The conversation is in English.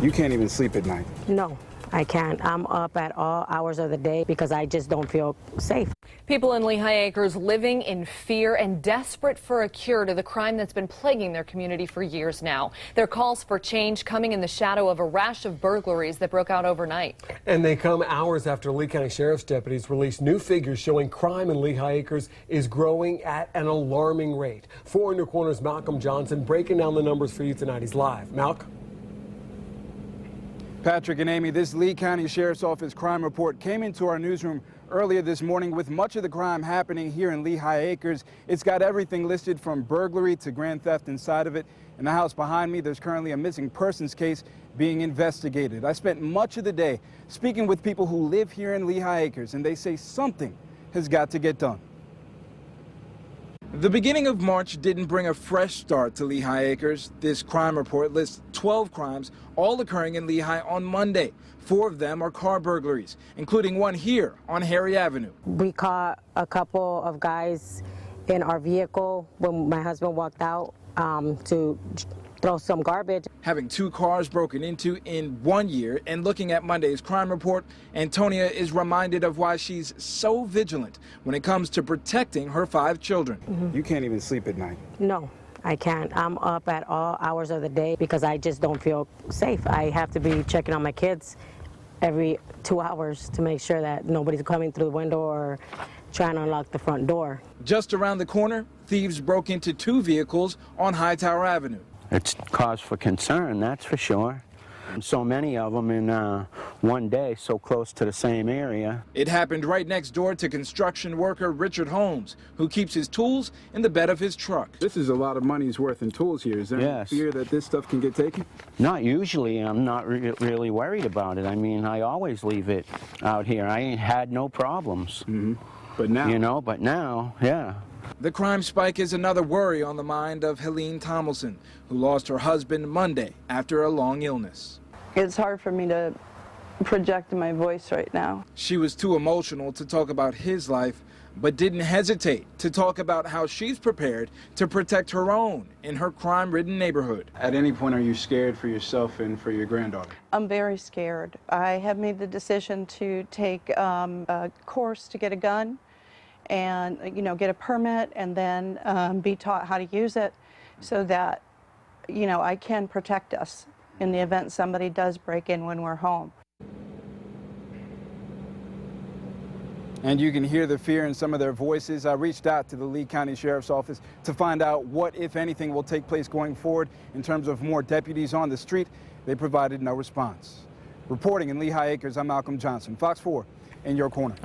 You can't even sleep at night. No, I can't. I'm up at all hours of the day because I just don't feel safe. People in Lehigh Acres living in fear and desperate for a cure to the crime that's been plaguing their community for years now. Their calls for change coming in the shadow of a rash of burglaries that broke out overnight. And they come hours after Lee County Sheriff's deputies released new figures showing crime in Lehigh Acres is growing at an alarming rate. 4 in your corner's Malcolm Johnson breaking down the numbers for you tonight. He's live. Malcolm? Patrick and Amy, this Lee County Sheriff's Office crime report came into our newsroom earlier this morning with much of the crime happening here in Lehigh Acres. It's got everything listed from burglary to grand theft inside of it. In the house behind me, there's currently a missing persons case being investigated. I spent much of the day speaking with people who live here in Lehigh Acres, and they say something has got to get done. The beginning of March didn't bring a fresh start to Lehigh Acres. This crime report lists 12 crimes, all occurring in Lehigh on Monday. 4 of them are car burglaries, including one here on Harry Avenue. We caught a couple of guys in our vehicle when my husband walked out to throw some garbage. Having 2 cars broken into in 1 year, and looking at Monday's crime report, Antonia is reminded of why she's so vigilant when it comes to protecting her 5 children. You can't even sleep at night. No, I can't. I'm up at all hours of the day because I just don't feel safe. I have to be checking on my kids every 2 hours to make sure that nobody's coming through the window or trying to unlock the front door. Just around the corner, thieves broke into 2 vehicles on Hightower Avenue. It's cause for concern, that's for sure. So many of them in one day, so close to the same area. It happened right next door to construction worker Richard Holmes, who keeps his tools in the bed of his truck. This is a lot of money's worth in tools here. Is there any fear that this stuff can get taken? Not usually. I'm not really worried about it. I mean, I always leave it out here. I ain't had no problems. But now? You know, but now, yeah. The crime spike is another worry on the mind of Helene Tomlinson, who lost her husband Monday after a long illness. It's hard for me to project my voice right now. She was too emotional to talk about his life, but didn't hesitate to talk about how she's prepared to protect her own in her crime-ridden neighborhood. At any point, are you scared for yourself and for your granddaughter? I'm very scared. I have made the decision to take a course to get a gun and, get a permit and then be taught how to use it so that, I can protect us in the event somebody does break in when we're home. And you can hear the fear in some of their voices. I reached out to the Lee County Sheriff's Office to find out what, if anything, will take place going forward in terms of more deputies on the street. They provided no response. Reporting in Lehigh Acres, I'm Malcolm Johnson, Fox 4 in your corner.